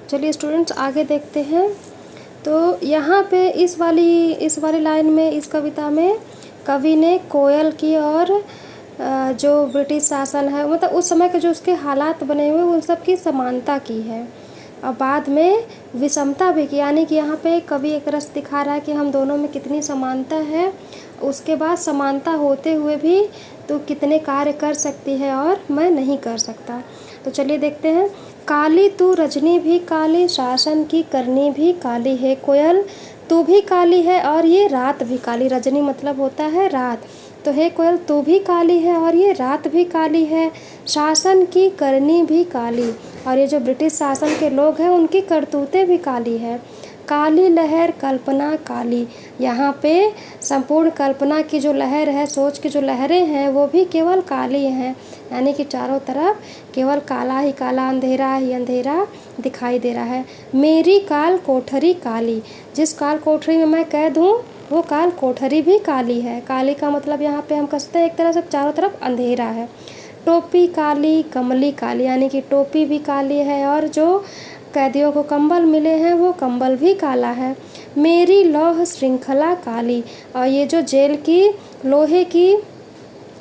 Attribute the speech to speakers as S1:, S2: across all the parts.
S1: चलिए स्टूडेंट्स आगे देखते हैं। तो यहाँ पे इस वाली लाइन में, इस कविता में कवि ने कोयल की और जो ब्रिटिश शासन है, मतलब उस समय के जो उसके हालात बने हुए उन सब की समानता की है और बाद में विषमता भी की, यानी कि यहाँ पे कवि एक रस दिखा रहा है कि हम दोनों में कितनी समानता है, उसके बाद समानता होते हुए भी तो कितने कार्य कर सकती है और मैं नहीं कर सकता। तो चलिए देखते हैं। काली तू रजनी भी काली, शासन की करनी भी काली है कोयल, तू भी काली है और ये रात भी काली। रजनी मतलब होता है रात। तो हे कोयल तू भी काली है और ये रात भी काली है, शासन की करनी भी काली, और ये जो ब्रिटिश शासन के लोग हैं उनकी करतूतें भी काली है। काली लहर कल्पना काली, यहाँ पे संपूर्ण कल्पना की जो लहर है, सोच की जो लहरें हैं वो भी केवल काली हैं, यानी कि चारों तरफ केवल काला ही काला, अंधेरा ही अंधेरा दिखाई दे रहा है। मेरी काल कोठरी काली, जिस काल कोठरी में मैं कैद हूँ वो काल कोठरी भी काली है। काली का मतलब यहाँ पे हम कहते हैं एक तरह से चारों तरफ अंधेरा है। टोपी काली कमली काली, यानी कि टोपी भी काली है और जो कैदियों को कंबल मिले हैं वो कंबल भी काला है। मेरी लौह श्रृंखला काली, और ये जो जेल की लोहे की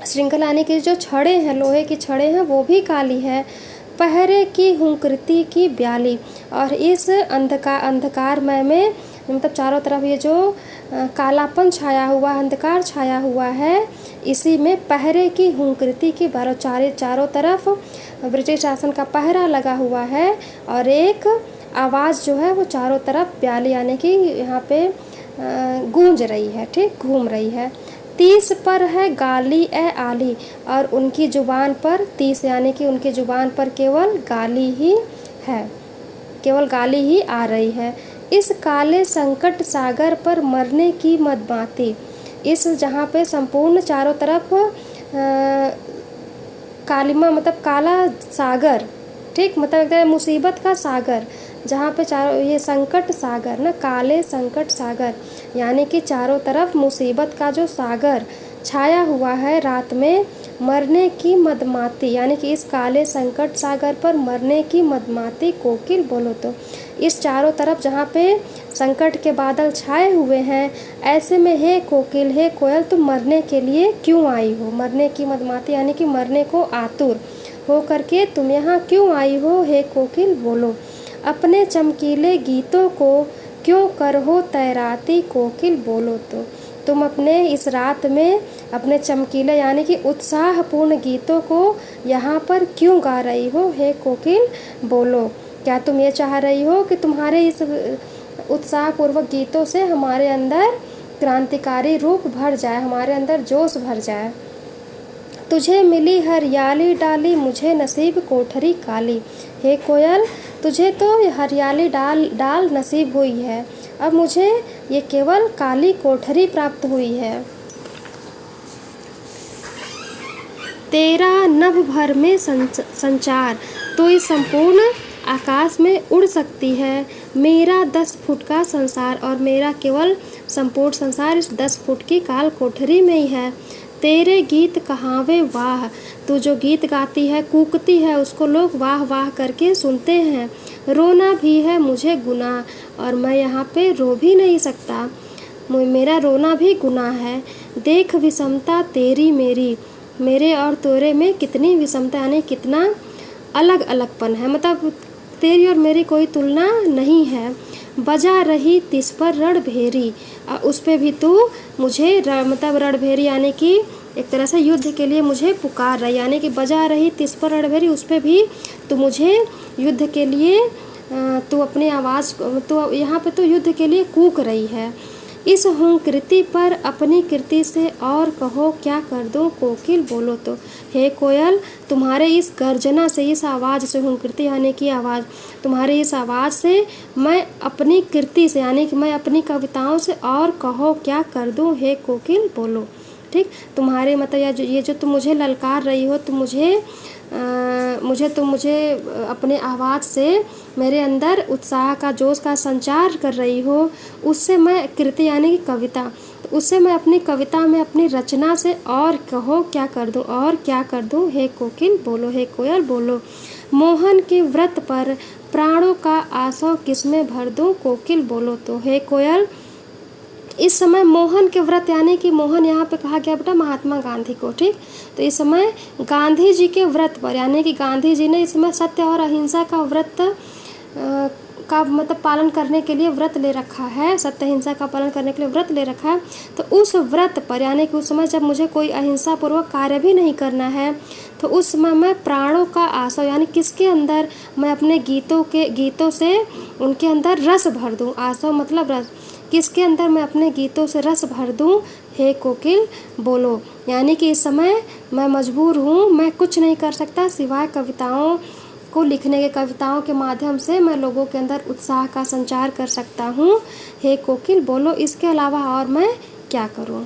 S1: श्रृंखला यानी कि जो छड़े हैं, लोहे की छड़े हैं वो भी काली है। पहरे की हुंकृति की ब्याली, और इस अंधकारमय में मतलब चारों तरफ ये जो कालापन छाया हुआ, अंधकार छाया हुआ है, इसी में पहरे की हुंकृति की चारों तरफ ब्रिटिश शासन का पहरा लगा हुआ है और एक आवाज़ जो है वो चारों तरफ ब्याली यानी कि यहाँ पे गूंज रही है, ठीक, घूम रही है। 30 पर है गाली ए आली, और उनकी ज़ुबान पर 30 यानी कि उनकी ज़ुबान पर केवल गाली ही है, केवल गाली ही आ रही है। इस काले संकट सागर पर मरने की मदमाती, इस जहाँ पे संपूर्ण चारों तरफ कालिमा मतलब काला सागर, ठीक, मतलब मुसीबत का सागर, जहाँ पे चारों ये संकट सागर ना, काले संकट सागर यानी कि चारों तरफ मुसीबत का जो सागर छाया हुआ है रात में, मरने की मदमाती यानी कि इस काले संकट सागर पर मरने की मदमाती कोकिल बोलो तो, इस चारों तरफ जहाँ पे संकट के बादल छाए हुए हैं, ऐसे में हे कोकिल, हे कोयल, तुम मरने के लिए क्यों आई हो? मरने की मदमाती यानी कि मरने को आतुर हो करके तुम यहाँ क्यों आई हो? हे कोकिल बोलो। अपने चमकीले गीतों को क्यों करहो तैराती कोकिल बोलो तो, तुम अपने इस रात में अपने चमकीले यानी कि उत्साहपूर्ण गीतों को यहाँ पर क्यों गा रही हो? हे कोकिल बोलो। क्या तुम ये चाह रही हो कि तुम्हारे इस उत्साहपूर्वक गीतों से हमारे अंदर क्रांतिकारी रूप भर जाए, हमारे अंदर जोश भर जाए? तुझे मिली हरियाली डाली, मुझे नसीब कोठरी काली, हे कोयल तुझे तो हरियाली डाल नसीब हुई है, अब मुझे ये केवल काली कोठरी प्राप्त हुई है। तेरा नभ भर में संचार, तो इस संपूर्ण आकाश में उड़ सकती है। मेरा 10 फुट का संसार, और मेरा केवल संपूर्ण संसार इस 10 फुट की काल कोठरी में ही है। तेरे गीत कहावे वाह, तू जो गीत गाती है, कूकती है, उसको लोग वाह वाह करके सुनते हैं। रोना भी है मुझे गुनाह, और मैं यहाँ पे रो भी नहीं सकता, मेरा रोना भी गुनाह है। देख विषमता तेरी मेरी, मेरे और तेरे में कितनी विषमता यानी कितना अलग अलगपन है, मतलब तेरी और मेरी कोई तुलना नहीं है। बजा रही तिस पर रणभेरी, उस पे भी तू मुझे मतलब रणभेरी यानी कि एक तरह से युद्ध के लिए मुझे पुकार रही, यानी कि बजा रही तिस पर रणभेरी, उस पे भी तू मुझे युद्ध के लिए तू अपनी आवाज़ तो यहाँ पे तो युद्ध के लिए कूक रही है। इस हुंकृति पर अपनी कृति से और कहो क्या कर दूं कोकिल बोलो तो, हे कोयल तुम्हारे इस गर्जना से, इस आवाज़ से, हुंकृति यानी कि आवाज़, तुम्हारी इस आवाज़ से मैं अपनी कृति से यानी कि मैं अपनी कविताओं से और कहो क्या कर दूं हे कोकिल बोलो, ठीक। तुम्हारे मतलब ये जो तुम मुझे ललकार रही हो, तुम मुझे अपने आवाज़ से मेरे अंदर उत्साह का, जोश का संचार कर रही हो, उससे मैं कृति यानी कि कविता, तो उससे मैं अपनी कविता में अपनी रचना से और कहो क्या कर दूं, और क्या कर दूं हे कोकिल बोलो, हे कोयल बोलो। मोहन के व्रत पर प्राणों का आसव किसमें भर दूं, कोकिल बोलो तो। हे कोयल, इस समय मोहन के व्रत, यानी कि मोहन यहाँ पे कहा गया बेटा महात्मा गांधी को, ठीक। तो इस समय गांधी जी के व्रत पर, यानी कि गांधी जी ने इस समय सत्य और अहिंसा का व्रत का मतलब पालन करने के लिए व्रत ले रखा है, सत्य अहिंसा का पालन करने के लिए व्रत ले रखा है। तो उस व्रत पर, यानी कि उस समय जब मुझे कोई अहिंसा पूर्वक कार्य भी नहीं करना है, तो उस समय मैं प्राणों का आसव, यानी किसके अंदर मैं अपने गीतों से उनके अंदर रस भर दूं। आसव मतलब रस, किसके अंदर मैं अपने गीतों से रस भर दूं, हे कोकिल बोलो। यानी कि इस समय मैं मजबूर हूँ, मैं कुछ नहीं कर सकता सिवाय कविताओं को लिखने के, कविताओं के माध्यम से मैं लोगों के अंदर उत्साह का संचार कर सकता हूँ, हे कोकिल बोलो। इसके अलावा और मैं क्या करूँ।